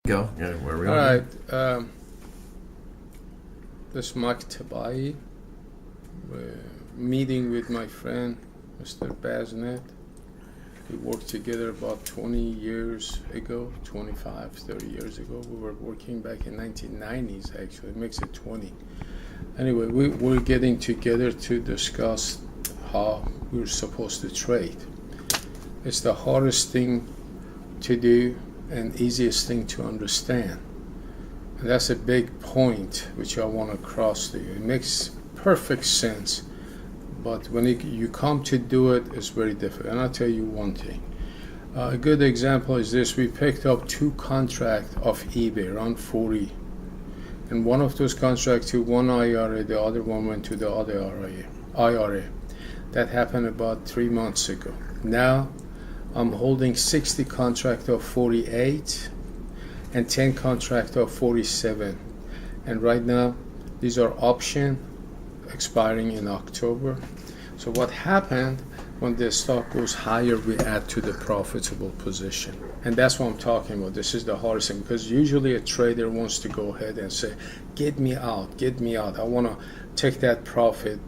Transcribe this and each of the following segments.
Go. Yeah, where are we All on? right. This is Mike Tabai. Meeting with my friend, Mr. Baznet. We worked together about 20 years ago, 25, 30 years ago. We were working back in 1990s, actually. It makes it 20. Anyway, we're getting together to discuss how we're supposed to trade. It's the hardest thing to do and easiest thing to understand. And that's a big point which I want to cross to you. It makes perfect sense, but when you come to do it, it's very difficult. And I'll tell you one thing. A good example is this. We picked up 2 contracts of eBay, around 40. And one of those contracts to one IRA, the other one went to the other IRA. That happened about 3 months ago. Now, I'm holding 60 contract of 48 and 10 contract of 47. And right now, these are option expiring in October. So what happened when the stock goes higher, we add to the profitable position. And that's what I'm talking about. This is the hardest thing, because usually a trader wants to go ahead and say, get me out. I want to take that profit.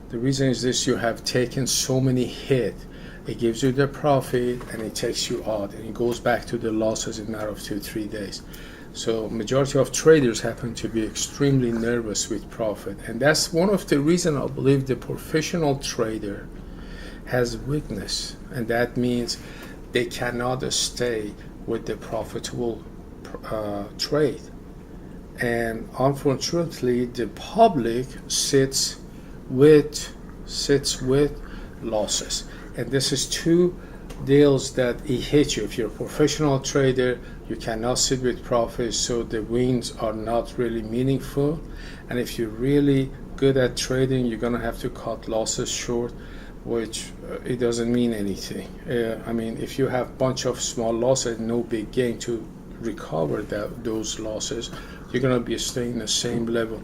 The reason is this: you have taken so many hits. It gives you the profit and it takes you out, and it goes back to the losses in a matter of 2-3 days. So majority of traders happen to be extremely nervous with profit, and that's one of the reasons I believe the professional trader has weakness, and that means they cannot stay with the profitable trade. And unfortunately, the public sits with losses. And this is 2 deals that it hits you. If you're a professional trader, you cannot sit with profits, so the wins are not really meaningful. And if you're really good at trading, you're going to have to cut losses short, which it doesn't mean anything. I mean, if you have a bunch of small losses, no big gain to recover those losses, you're going to be staying the same level.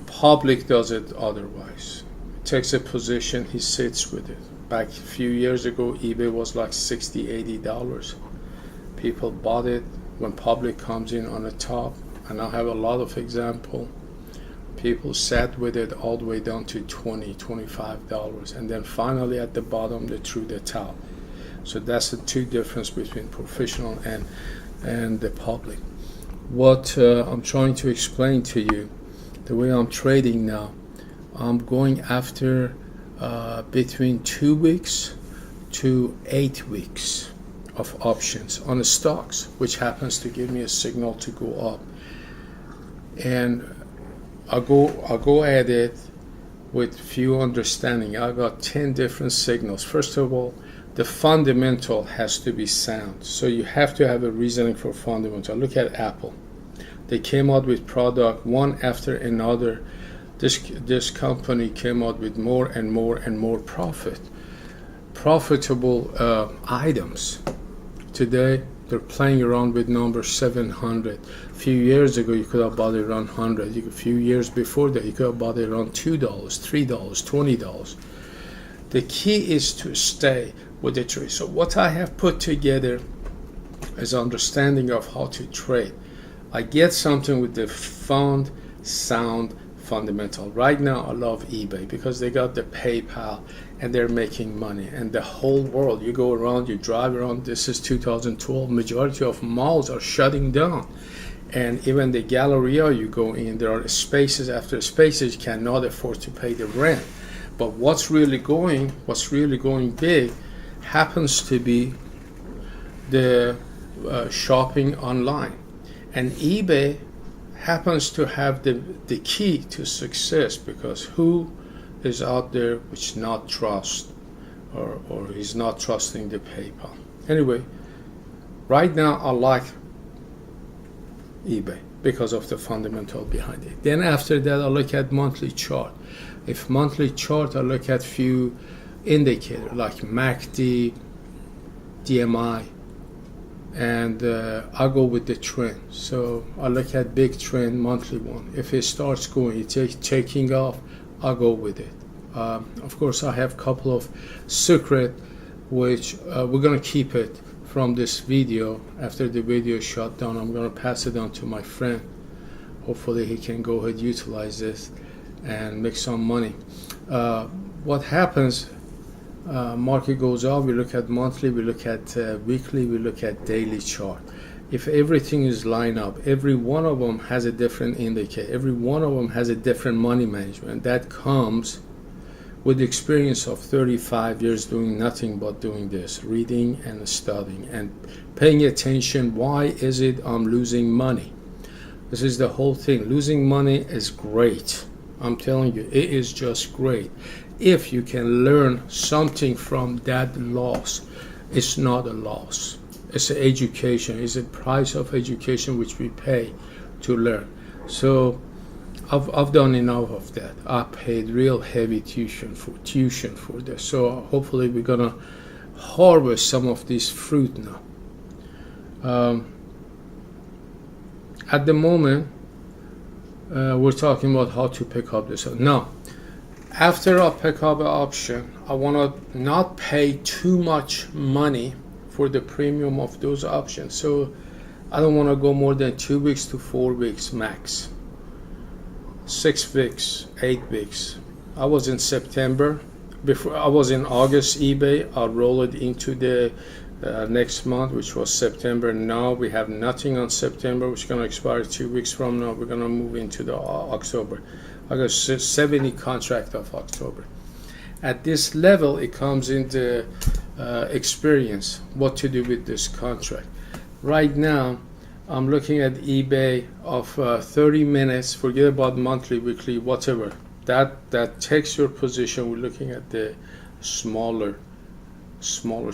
Public does it otherwise. Takes a position, he sits with it. Back a few years ago, eBay was like $60-$80. People bought it when public comes in on the top, and I have a lot of example. People sat with it all the way down to $20-$25, and then finally at the bottom they threw the towel. So that's the 2 difference between professional and the public. What I'm trying to explain to you, the way I'm trading now, I'm going after between 2 weeks to 8 weeks of options on the stocks, which happens to give me a signal to go up. And I go at it with few understanding. I got 10 different signals. First of all, the fundamental has to be sound. So you have to have a reasoning for fundamental. Look at Apple. They came out with product one after another. This company came out with more and more profitable items. Today they're playing around with number 700. A few years ago you could have bought it around 100. A few years before that you could have bought it around $2, $3, $20. The key is to stay with the trade. So what I have put together is understanding of how to trade. I get something with the sound fundamental. Right now I love eBay because they got the PayPal and they're making money, and the whole world, you go around, you drive around, this is 2012, majority of malls are shutting down, and even the Galleria you go in, there are spaces after spaces, you cannot afford to pay the rent. But what's really going big happens to be the shopping online, and eBay happens to have the key to success, because who is out there which not trust or is not trusting the PayPal? Anyway, right now I like eBay because of the fundamental behind it. Then after that I look at monthly chart. If monthly chart, I look at few indicators like MACD, DMI, and I go with the trend. So I look at big trend, monthly one. If it starts going, it's taking off, I go with it. Of course, I have a couple of secret, which we're going to keep it from this video. After the video is shut down, I'm going to pass it on to my friend. Hopefully he can go ahead, utilize this and make some money. What happens, market goes up, we look at monthly, we look at weekly, we look at daily chart. If everything is lined up, every one of them has a different indicator, every one of them has a different money management. That comes with the experience of 35 years doing nothing but doing this, reading and studying and paying attention. Why is it I'm losing money? This is the whole thing. Losing money is great. I'm telling you, it is just great. If you can learn something from that loss, it's not a loss. It's an education. It's a price of education which we pay to learn. So I've done enough of that. I paid real heavy tuition for this. So hopefully we're gonna harvest some of this fruit now. At the moment, we're talking about how to pick up this. Now, after I pick up an option, I want to not pay too much money for the premium of those options. So I don't want to go more than 2 weeks to 4 weeks max. 6 weeks, 8 weeks. I was in September. Before I was in August eBay. I rolled it into the next month, which was September. Now we have nothing on September, which is going to expire 2 weeks from now. We're going to move into the October. I got 70 contract of October. At this level, it comes into experience what to do with this contract. Right now, I'm looking at eBay of 30 minutes. Forget about monthly, weekly, whatever. That takes your position. We're looking at the smaller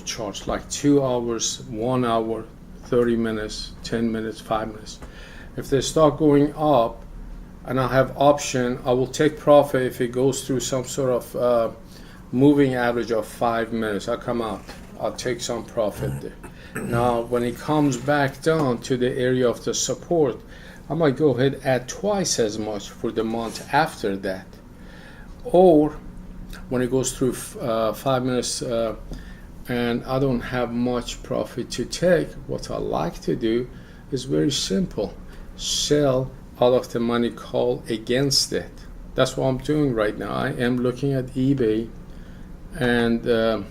charts, like 2 hours, 1 hour, 30 minutes, 10 minutes, 5 minutes. If they start going up and I have option, I will take profit if it goes through some sort of moving average of 5 minutes. I'll come out, I'll take some profit there. Now when it comes back down to the area of the support, I might go ahead add twice as much for the month after that. Or when it goes through 5 minutes and I don't have much profit to take, what I like to do is very simple. Sell all of the money, call against it. That's what I'm doing right now. I am looking at eBay, and the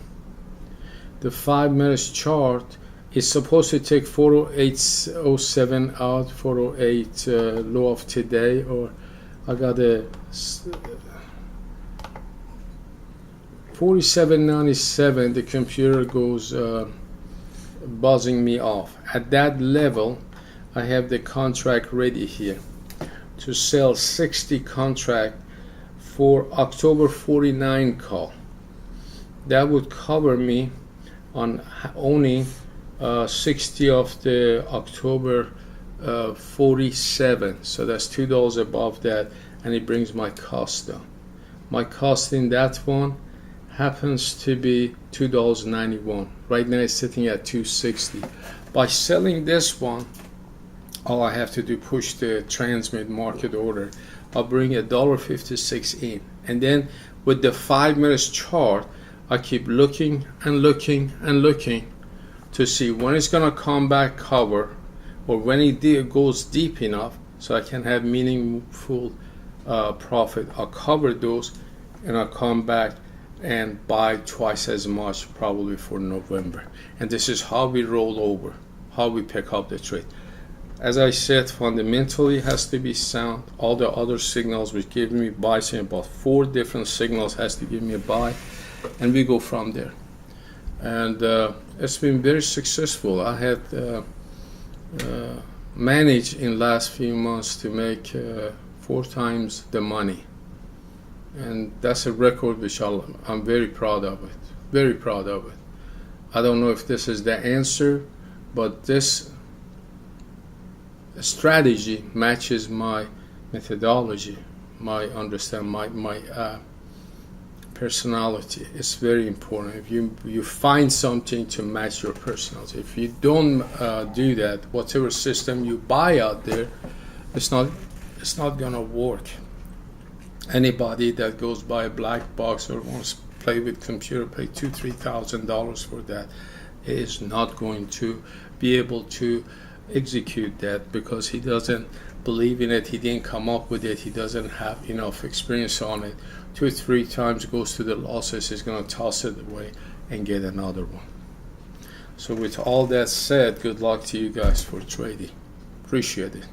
5 minutes chart is supposed to take 408.07 out, 408 low of today, or I got a 47.97. The computer goes buzzing me off. At that level, I have the contract ready here to sell 60 contract for October 49 call. That would cover me on owning 60 of the October 47. So that's $2 above that, and it brings my cost down. My cost in that one happens to be $2.91. Right now it's sitting at $2.60. By selling this one, all I have to do push the transmit market order. I'll bring $1.56 in, and then with the 5 minutes chart, I keep looking and looking and looking to see when it's gonna come back cover, or when it goes deep enough so I can have meaningful profit. I'll cover those and I'll come back and buy twice as much probably for November. And this is how we roll over, how we pick up the trade. As I said, fundamentally has to be sound. All the other signals which give me buy, saying about 4 different signals has to give me a buy, and we go from there. And it's been very successful. I had managed in last few months to make 4 times the money, and that's a record which I'm very proud of it. Very proud of it. I don't know if this is the answer, but this strategy matches my methodology, my understand, my personality. It's very important. If you find something to match your personality. If you don't do that, whatever system you buy out there, it's not gonna work. Anybody that goes buy a black box or wants to play with computer, pay $2,000-3,000 for that. he is not going to be able to execute that because he doesn't believe in it. He didn't come up with it. He doesn't have enough experience on it. 2 or 3 times goes to the losses, he's going to toss it away and get another one. So with all that said, good luck to you guys for trading. Appreciate it.